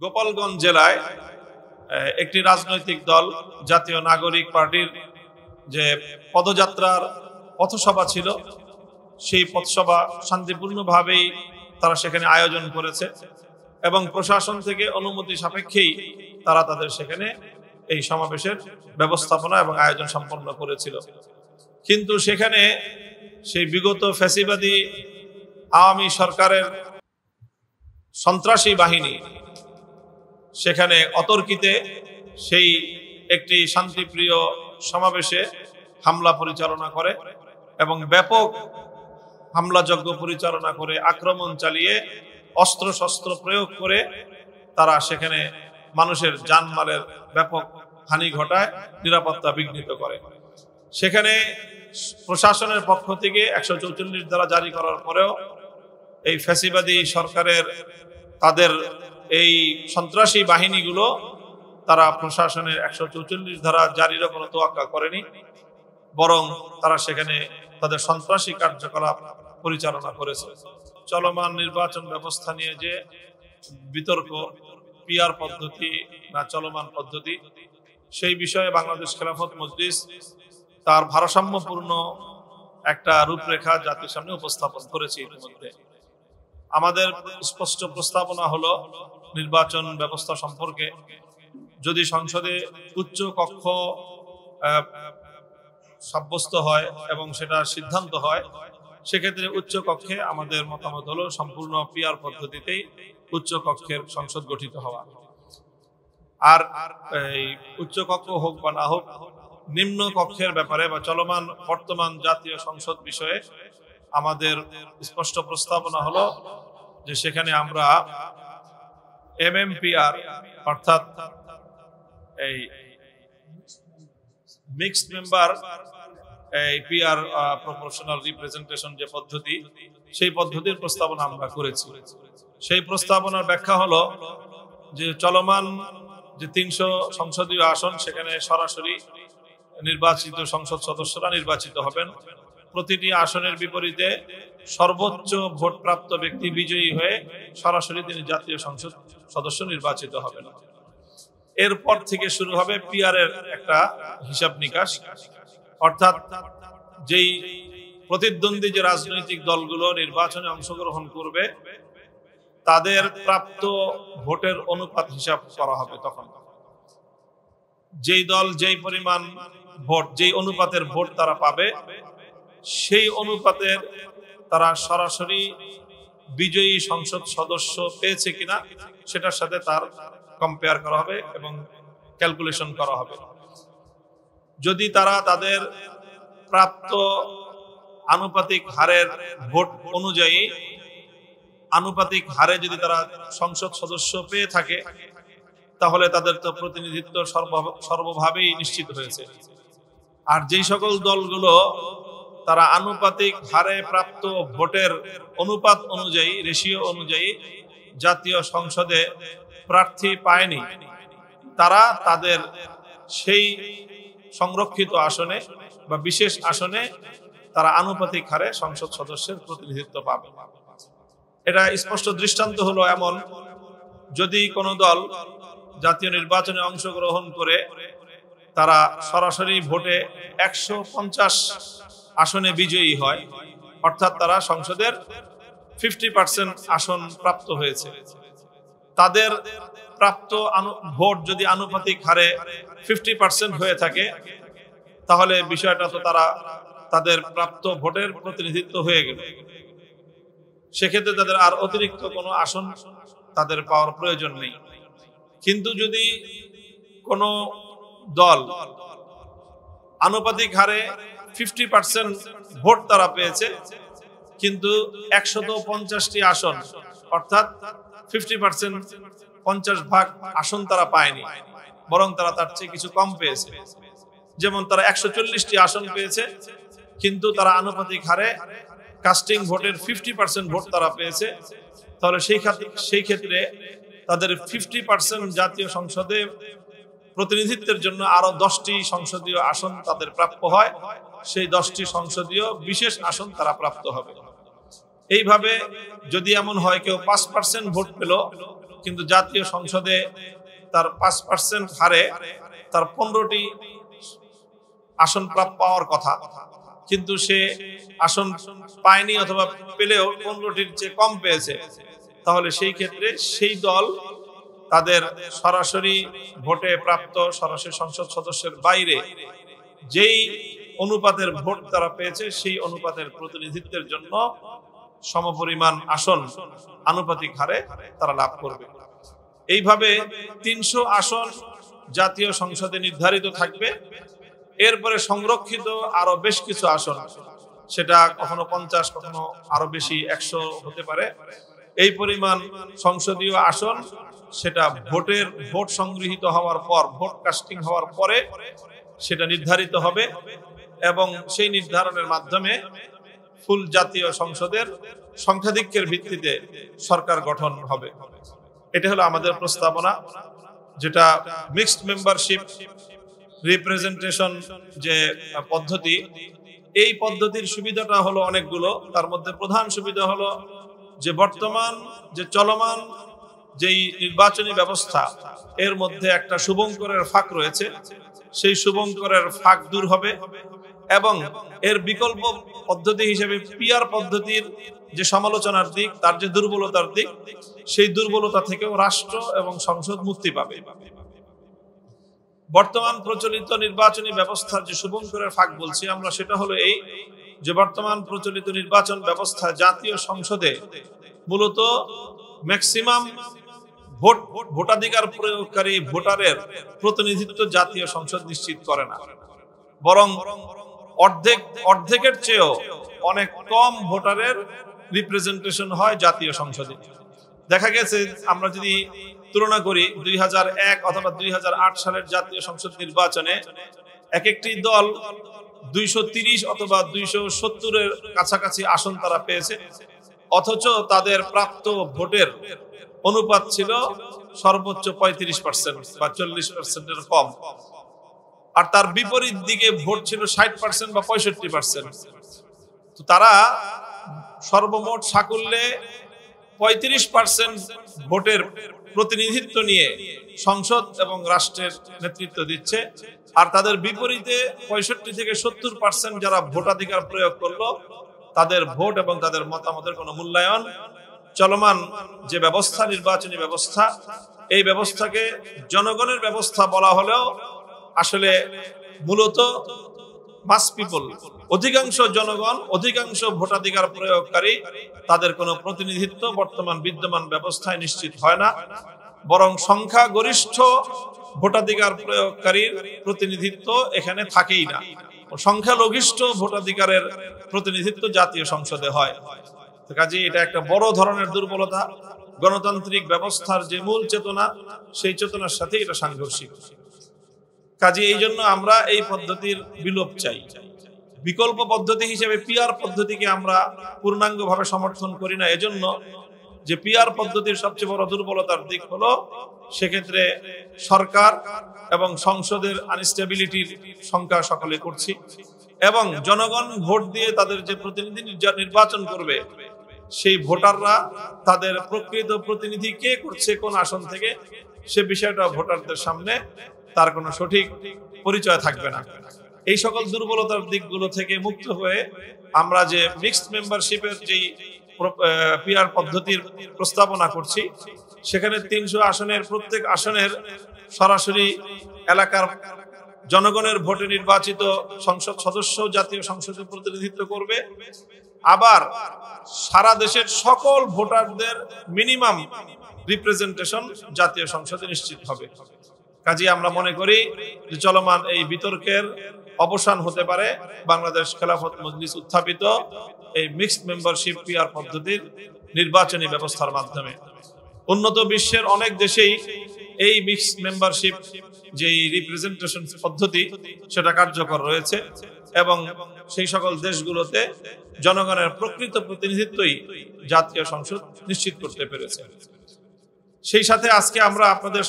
গোপালগঞ্জ জেলায় একটি রাজনৈতিক দল জাতীয় নাগরিক পার্টির যে পদযাত্রার পথসভা ছিল, সেই পথসভা শান্তিপূর্ণভাবেই তারা সেখানে আয়োজন করেছে এবং প্রশাসন থেকে অনুমতি সাপেক্ষেই তারা তাদের সেখানে এই সমাবেশের ব্যবস্থাপনা এবং আয়োজন সম্পন্ন করেছিল। কিন্তু সেখানে সেই বিগত ফ্যাসিবাদী আওয়ামী সরকারের সন্ত্রাসী বাহিনী সেখানে অতর্কিতে সেই একটি শান্তিপ্রিয় সমাবেশে হামলা পরিচালনা করে এবং ব্যাপক হামলাযজ্ঞ পরিচালনা করে আক্রমণ চালিয়ে অস্ত্রশস্ত্র প্রয়োগ করে তারা সেখানে মানুষের জানমালের ব্যাপক হানি ঘটায়, নিরাপত্তা বিঘ্নিত করে। সেখানে প্রশাসনের পক্ষ থেকে 144 ধারা জারি করার পরেও এই ফ্যাসিবাদী সরকারের তাদের এই সন্ত্রাসী বাহিনীগুলো তারা প্রশাসনের 144 ধারা জারিরও কোনো তোয়াক্কা করেনি, বরং তারা সেখানে তাদের সন্ত্রাসী কার্যকলাপ পরিচালনা করেছে। চলমান নির্বাচন ব্যবস্থা নিয়ে যে বিতর্ক, পিআর পদ্ধতি না চলমান পদ্ধতি, সেই বিষয়ে বাংলাদেশ খেলাফত মজলিস তার ভারসাম্যপূর্ণ একটা রূপরেখা জাতির সামনে উপস্থাপন করেছে। ইতিমধ্যে আমাদের স্পষ্ট প্রস্তাবনা হলো নির্বাচন ব্যবস্থা সম্পর্কে যদি সংসদে উচ্চ কক্ষ সাব্যস্ত হয় এবং সেটা সিদ্ধান্ত হয়, সেক্ষেত্রে উচ্চ কক্ষে আমাদের মতামত হলো সম্পূর্ণ পিআর পদ্ধতিতেই উচ্চ কক্ষের সংসদ গঠিত হওয়া। আর এই উচ্চ কক্ষ হোক বা না হোক, নিম্ন কক্ষের ব্যাপারে বা চলমান বর্তমান জাতীয় সংসদ বিষয়ে আমাদের স্পষ্ট প্রস্তাবনা হলো যে সেখানে আমরা MMPR অর্থাৎ এই মিক্সড মেম্বার এই পিআর প্রপোর্শনাল রিপ্রেজেন্টেশন যে পদ্ধতি, সেই পদ্ধতির প্রস্তাবনা আমরা করেছি। সেই প্রস্তাবনার ব্যাখ্যা হলো যে চলমান যে 300 সংসদীয় আসন, সেখানে সরাসরি নির্বাচিত সংসদ সদস্যরা নির্বাচিত হবেন। প্রতিটি আসনের বিপরীতে সর্বোচ্চ ভোটপ্রাপ্ত ব্যক্তি বিজয়ী হয়ে সরাসরি তিনি জাতীয় সংসদ সদস্য নির্বাচিত হবেন। এরপর থেকে শুরু হবে পিআর এর একটা হিসাব নিকাশ, অর্থাৎ যেই প্রতিদ্বন্দ্বী যে রাজনৈতিক দলগুলো নির্বাচনে অংশগ্রহণ করবে তাদের প্রাপ্ত ভোটের অনুপাত হিসাব করা হবে। তখন যেই দল যেই পরিমাণ ভোট, যেই অনুপাতের ভোট তারা পাবে, সেই অনুপাতের তারা সরাসরি বিজয়ী সংসদ সদস্য পেয়েছে কিনা সেটার সাথে তার কম্পেয়ার করা হবে এবং ক্যালকুলেশন করা হবে। যদি তারা তাদের প্রাপ্ত আনুপাতিক হারের ভোট অনুযায়ী আনুপাতিক হারে যদি তারা সংসদ সদস্য পেয়ে থাকে, তাহলে তাদের তো প্রতিনিধিত্ব সর্বভাবেই নিশ্চিত হয়েছে। আর যেই সকল দলগুলো তারা আনুপাতিক হারে প্রাপ্ত ভোটের অনুপাত অনুযায়ী, রেশিও অনুযায়ী জাতীয় সংসদে প্রার্থী পায়নি, তারা তাদের সেই সংরক্ষিত আসনে বা বিশেষ আসনে তারা আনুপাতিক হারে সংসদ সদস্যের প্রতিনিধিত্ব পাবে। এটা স্পষ্ট দৃষ্টান্ত হলো এমন, যদি কোনো দল জাতীয় নির্বাচনে অংশগ্রহণ করে তারা সরাসরি ভোটে 150 আসনে বিজয়ী হয়, অর্থাৎ তারা সংসদের 50% আসন প্রাপ্ত হয়েছে, তাদের প্রাপ্ত ভোট যদি আনুপাতিক হারে 50% হয়ে থাকে, তাহলে বিষয়টা তো তারা তাদের প্রাপ্ত ভোটের প্রতিনিধিত্ব হয়ে গেল। সেক্ষেত্রে তাদের আর অতিরিক্ত কোনো আসন তাদের পাওয়ার প্রয়োজন নেই। কিন্তু যদি কোনো দল আনুপাতিক হারে 50% ভোট তারা পেয়েছে, কিন্তু 150টি আসন অর্থাৎ 50% 50 ভাগ আসন তারা পায়নি, বরং তারা তার চেয়ে কিছু কম পেয়েছে। যেমন তারা 140টি আসন পেয়েছে, কিন্তু তারা আনুপাতিক হারে কাস্টিং ভোটের 50% ভোট তারা পেয়েছে, তাহলে সেই ক্ষেত্রে তাদের 50% জাতীয় সংসদে প্রতিনিধিত্বের জন্য আরো 10টি সংসদীয় আসন তাদের প্রাপ্য হয়। সেই 10টি সংসদীয় বিশেষ আসন তারা প্রাপ্ত হবে। এইভাবে যদি এমন হয় কেউ 5% ভোট পেল কিন্তু জাতীয় সংসদে তার 5% হারে তার 15টি আসন পাওয়ার কথা, কিন্তু সে আসন পায়নি অথবা পেলেও 15টির চেয়ে কম পেয়েছে, তাহলে সেই ক্ষেত্রে সেই দল তাদের সরাসরি ভোটে প্রাপ্ত সরাসরি সংসদ সদস্যের বাইরে যেই অনুপাতের ভোট তারা পেয়েছে সেই অনুপাতের প্রতিনিধিত্বের জন্য সমপরিমাণ আসন আনুপাতিক হারে তারা লাভ করবে। এইভাবে 300 আসন জাতীয় সংসদে নির্ধারিত থাকবে। এরপরে সংরক্ষিত আরো বেশ কিছু আসন, সেটা কখনো 50, কখনো আরো বেশি 100 হতে পারে, এই পরিমাণ সংসদীয় আসন সেটা ভোট সংগৃহীত হওয়ার পর, ভোট কাস্টিং হওয়ার পরে সেটা নির্ধারিত হবে এবং সেই নির্ধারণের মাধ্যমে ফুল জাতীয় সংসদের সংখ্যাধিক্যের ভিত্তিতে সরকার গঠন হবে। এটা হলো আমাদের প্রস্তাবনা, যেটা মিক্সড মেম্বারশিপ রিপ্রেজেন্টেশন যে পদ্ধতি, এই পদ্ধতির সুবিধাটা হলো অনেকগুলো। তার মধ্যে প্রধান সুবিধা হলো যে বর্তমান যে চলমান যেই নির্বাচনী ব্যবস্থা, এর মধ্যে একটা শুভঙ্করের ফাঁক রয়েছে, সেই শুভঙ্করের ফাঁক দূর হবে এবং এর বিকল্প পদ্ধতি হিসেবে পিআর পদ্ধতির যে সমালোচনার দিক, তার যে দুর্বলতার দিক, সেই দুর্বলতা থেকেও রাষ্ট্র এবং সংসদ মুক্তি পাবে। বর্তমান প্রচলিত নির্বাচনী ব্যবস্থার যে শুভঙ্করের ফাঁক বলছি আমরা, সেটা হলো এই যে বর্তমান প্রচলিত নির্বাচন ব্যবস্থা জাতীয় সংসদে মূলত ম্যাক্সিমাম ভোটাধিকার প্রয়োগকারী ভোটারের প্রতিনিধিত্ব জাতীয় সংসদ নিশ্চিত করে না, বরং অর্ধেকের চেয়েও অনেক কম ভোটারের রিপ্রেজেন্টেশন হয় জাতীয় সংসদে। দেখা গেছে আমরা যদি তুলনা করি 2001 অথবা 2008 সালের জাতীয় সংসদ নির্বাচনে এক একটি দল 230 অথবা 270-এর কাছাকাছি আসন তারা পেয়েছে, অথচ তাদের প্রাপ্ত ভোটের অনুপাত ছিল সর্বোচ্চ 35% বা 40%-এর কম, আর তার বিপরীত দিকে ভোট ছিল 60% বা 65%। তো তারা সর্বমোট সাকুল্যে 35% ভোটের প্রতিনিধিত্ব নিয়ে সংসদ এবং রাষ্ট্রের নেতৃত্ব দিচ্ছে, আর তাদের বিপরীতে 65 থেকে 70% যারা ভোটাধিকার প্রয়োগ করলো, তাদের ভোট এবং তাদের মতামতের কোনো মূল্যায়ন চলমান যে ব্যবস্থা, নির্বাচনী ব্যবস্থা, এই ব্যবস্থাকে জনগণের ব্যবস্থা বলা হলেও আসলে মূলত মাস পিপল, অধিকাংশ জনগণ, অধিকাংশ ভোটাধিকার প্রয়োগকারী, তাদের কোনো প্রতিনিধিত্ব বর্তমান বিদ্যমান ব্যবস্থায় নিশ্চিত হয় না, বরং সংখ্যাগরিষ্ঠ ভোটাধিকার প্রয়োগকারীর প্রতিনিধিত্ব এখানে থাকেই না। সংখ্যালঘিষ্ঠ ভোটাধিকারের প্রতিনিধিত্ব জাতীয় সংসদে হয়। কাজে এটা একটা বড় ধরনের দুর্বলতা। গণতান্ত্রিক ব্যবস্থার যে মূল চেতনা, সেই চেতনার সাথে এটা সাংঘর্ষিক। কাজে এই জন্য আমরা এই পদ্ধতির বিলোপ চাই। বিকল্প পদ্ধতি হিসেবে পিআর পদ্ধতিকে আমরা পূর্ণাঙ্গভাবে সমর্থন করি না, এজন্য যে পিআর পদ্ধতির সবচেয়ে বড় দুর্বলতার দিক হলো সেক্ষেত্রে সরকার এবং সংসদের আনস্টেবিলিটির সংখ্যা সকলে করছি, এবং জনগণ ভোট দিয়ে তাদের যে প্রতিনিধি নির্বাচন করবে, সেই ভোটাররা তাদের প্রকৃত প্রতিনিধি কে করছে কোন আসন থেকে, সে বিষয়টা ভোটারদের সামনে তার কোনো সঠিক পরিচয় থাকবে না। এই সকল দুর্বলতার দিকগুলো থেকে মুক্ত হয়ে আমরা যে মিক্সড মেম্বারশিপের যেই পিআর পদ্ধতির প্রস্তাবনা করছি, সেখানে 300 আসনের প্রত্যেক আসনের সরাসরি এলাকার জনগণের ভোটে নির্বাচিত সংসদ সদস্য জাতীয় সংসদে প্রতিনিধিত্ব করবে, আবার সারা দেশের সকল ভোটারদের মিনিমাম রিপ্রেজেন্টেশন জাতীয় সংসদে নিশ্চিত হবে। কাজে আমরা মনে করি যে চলমান এই বিতর্কের অবসান হতে পারে বাংলাদেশ খেলাফত মজলিস উত্থাপিত এই মিক্সড মেম্বারশিপ পিআর পদ্ধতির নির্বাচনী ব্যবস্থার মাধ্যমে। উন্নত বিশ্বের অনেক দেশেই এই মিক্সড মেম্বারশিপ যে রিপ্রেজেন্টেশন পদ্ধতি, সেটা কার্যকর রয়েছে এবং সেই সকল দেশগুলোতে জনগণের প্রকৃত প্রতিনিধিত্বই জাতীয় সংসদ নিশ্চিত করতে পেরেছে। সেই সাথে আজকে আমরা আপনাদের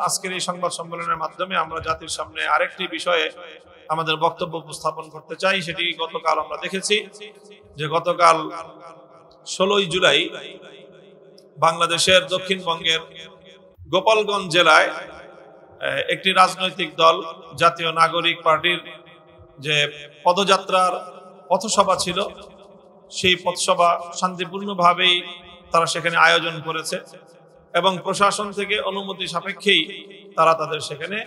আজকের এই সংবাদ সম্মেলনের মাধ্যমে আমরা জাতির সামনে আরেকটি বিষয়ে আমাদের বক্তব্য উপস্থাপন করতে চাই। সেটি গতকাল আমরা দেখেছি যে গতকাল 16 জুলাই বাংলাদেশের দক্ষিণবঙ্গের গোপালগঞ্জ জেলায় একটি রাজনৈতিক দল জাতীয় নাগরিক পার্টির যে পদযাত্রার পথসভা ছিল, সেই পথসভা শান্তিপূর্ণভাবেই তারা সেখানে আয়োজন করেছে এবং প্রশাসন থেকে অনুমতি সাপেক্ষেই তারা তাদের সেখানে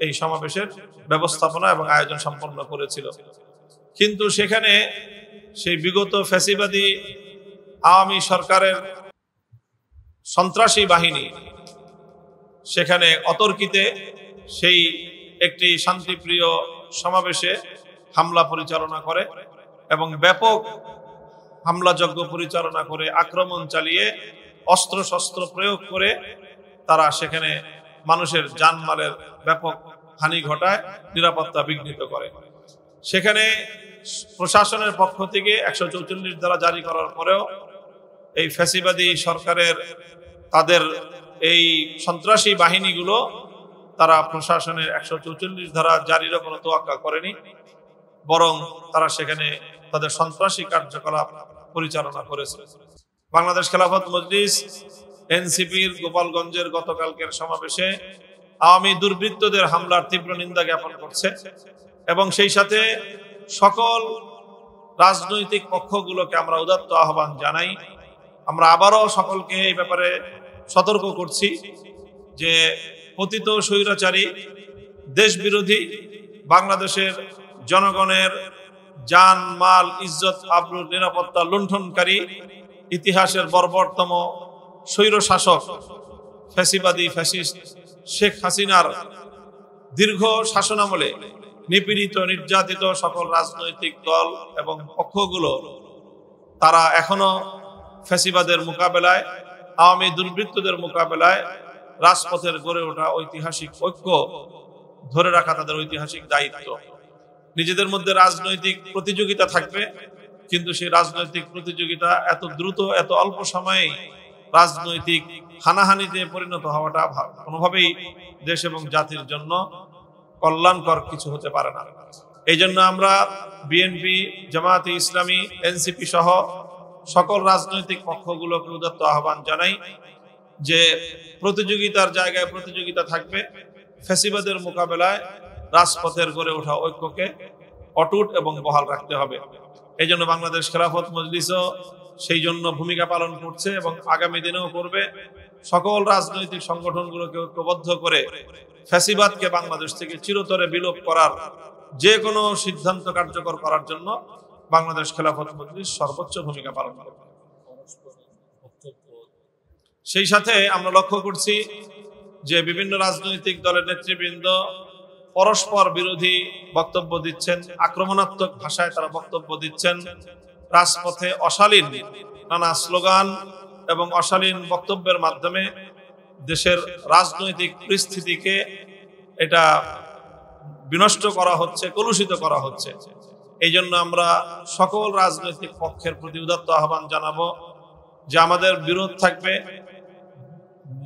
এই সমাবেশের ব্যবস্থাপনা এবং আয়োজন সম্পন্ন করেছিল। কিন্তু সেখানে সেই বিগত ফ্যাসিবাদী আওয়ামী সরকারের সন্ত্রাসী বাহিনী সেখানে অতর্কিতে সেই একটি শান্তিপ্রিয় সমাবেশে হামলা পরিচালনা করে এবং ব্যাপক হামলাযজ্ঞ পরিচালনা করে আক্রমণ চালিয়ে অস্ত্রশস্ত্র প্রয়োগ করে তারা সেখানে মানুষের জানমালের ব্যাপক হানি ঘটায়, নিরাপত্তা বিঘ্নিত করে। সেখানে প্রশাসনের পক্ষ থেকে 144 ধারা জারি করার পরেও এই ফ্যাসিবাদী সরকারের তাদের এই সন্ত্রাসী বাহিনীগুলো তারা প্রশাসনের 144 ধারা জারিরও কোনো তোয়াক্কা করেনি, বরং তারা সেখানে তাদের সন্ত্রাসী কার্যকলাপ পরিচালনা করেছে। বাংলাদেশ খেলাফত মজলিস এনসিপির গোপালগঞ্জের গতকালকের সমাবেশে আওয়ামী দুর্বৃত্তদের হামলার তীব্র নিন্দা জ্ঞাপন করছে এবং সেই সাথে সকল রাজনৈতিক পক্ষগুলোকে আমরা উদাত্ত আহ্বান জানাই। আমরা আবারও সকলকে এই ব্যাপারে সতর্ক করছি যে পতিত স্বৈরাচারী দেশ বিরোধী বাংলাদেশের জনগণের জান মাল ইজ্জত আবরুর নিরাপত্তা লুণ্ঠনকারী ইতিহাসের বর্বরতম স্বৈর শাসক ফ্যাসিবাদী ফ্যাসিস্ট শেখ হাসিনার দীর্ঘ শাসনামলে নিপীড়িত নির্যাতিত সকল রাজনৈতিক দল এবং পক্ষগুলো তারা এখনো ফ্যাসিবাদের মোকাবেলায়, আওয়ামী দুর্বৃত্তদের মোকাবেলায় রাজপথের গড়ে ওঠা ঐতিহাসিক ঐক্য ধরে রাখা তাদের ঐতিহাসিক দায়িত্ব। নিজেদের মধ্যে রাজনৈতিক প্রতিযোগিতা থাকবে, কিন্তু সেই রাজনৈতিক প্রতিযোগিতা এত দ্রুত এত অল্প সময়ে রাজনৈতিক হানাহানিতে পরিণত হওয়াটা কোনোভাবেই দেশ এবং জাতির জন্য কল্যাণকর কিছু হতে পারে না। এই জন্য আমরা বিএনপি, জামায়াতে ইসলামী, এনসিপি সহ সকল রাজনৈতিক পক্ষগুলোকে উদাত্ত আহ্বান জানাই যে প্রতিযোগিতার জায়গায় প্রতিযোগিতা থাকবে, ফ্যাসিবাদের মোকাবেলায় রাজপথের গড়ে ওঠা ঐক্যকে অটুট এবং বহাল রাখতে হবে। এই জন্য বাংলাদেশ খেলাফত মজলিসও সেই জন্য ভূমিকা পালন করছে এবং আগামী দিনেও করবে। সকল রাজনৈতিক সংগঠনগুলোকে ঐক্যবদ্ধ করে ফ্যাসিবাদকে বাংলাদেশ থেকে চিরতরে বিলোপ করার যে কোনো সিদ্ধান্ত কার্যকর করার জন্য বাংলাদেশ খেলাফত মজলিস সর্বোচ্চ ভূমিকা পালন করবে। সেই সাথে আমরা লক্ষ্য করছি যে বিভিন্ন রাজনৈতিক দলের নেতৃবৃন্দ পরস্পর বিরোধী বক্তব্য দিচ্ছেন, আক্রমণাত্মক ভাষায় তারা বক্তব্য দিচ্ছেন, রাজপথে অশালীন নানা স্লোগান এবং অশালীন বক্তব্যের মাধ্যমে দেশের রাজনৈতিক পরিস্থিতিকে এটা বিনষ্ট করা হচ্ছে, কলুষিত করা হচ্ছে। এই জন্য আমরা সকল রাজনৈতিক পক্ষের প্রতি উদাত্ত আহ্বান জানাবো যে আমাদের বিরোধ থাকবে,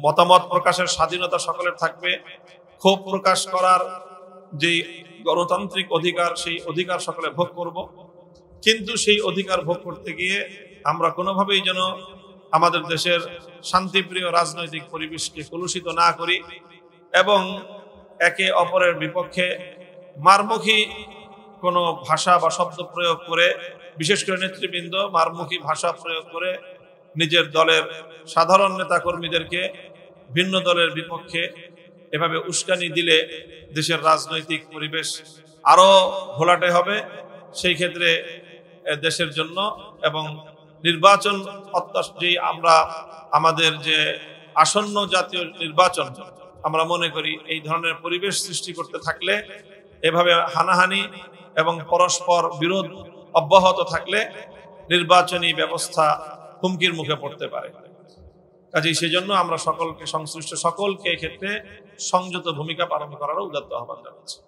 মতামত প্রকাশের স্বাধীনতা সকলের থাকবে, ক্ষোভ প্রকাশ করার যে গণতান্ত্রিক অধিকার সেই অধিকার সকলে ভোগ করব, কিন্তু সেই অধিকার ভোগ করতে গিয়ে আমরা কোনোভাবেই যেন আমাদের দেশের শান্তিপ্রিয় রাজনৈতিক পরিবেশকে কলুষিত না করি এবং একে অপরের বিপক্ষে মারমুখী কোনো ভাষা বা শব্দ প্রয়োগ করে, বিশেষ করে নেতৃবৃন্দ মারমুখী ভাষা প্রয়োগ করে নিজের দলের সাধারণ নেতা কর্মীদেরকে ভিন্ন দলের বিপক্ষে এভাবে উস্কানি দিলে দেশের রাজনৈতিক পরিবেশ আরো ঘোলাটে হবে। সেই ক্ষেত্রে দেশের জন্য এবং নির্বাচন যেই আমরা আমাদের যে আসন্ন জাতীয় নির্বাচন আমরা মনে করি এই ধরনের পরিবেশ সৃষ্টি করতে থাকলে, এভাবে হানাহানি এবং পরস্পর বিরোধ অব্যাহত থাকলে নির্বাচনী ব্যবস্থা হুমকির মুখে পড়তে পারে। কাজেই সেজন্য আমরা সকলকে সংশ্লিষ্ট সকলকে এক্ষেত্রে সংযত ভূমিকা পালন করারও উদাত্ত আহ্বান জানাচ্ছি।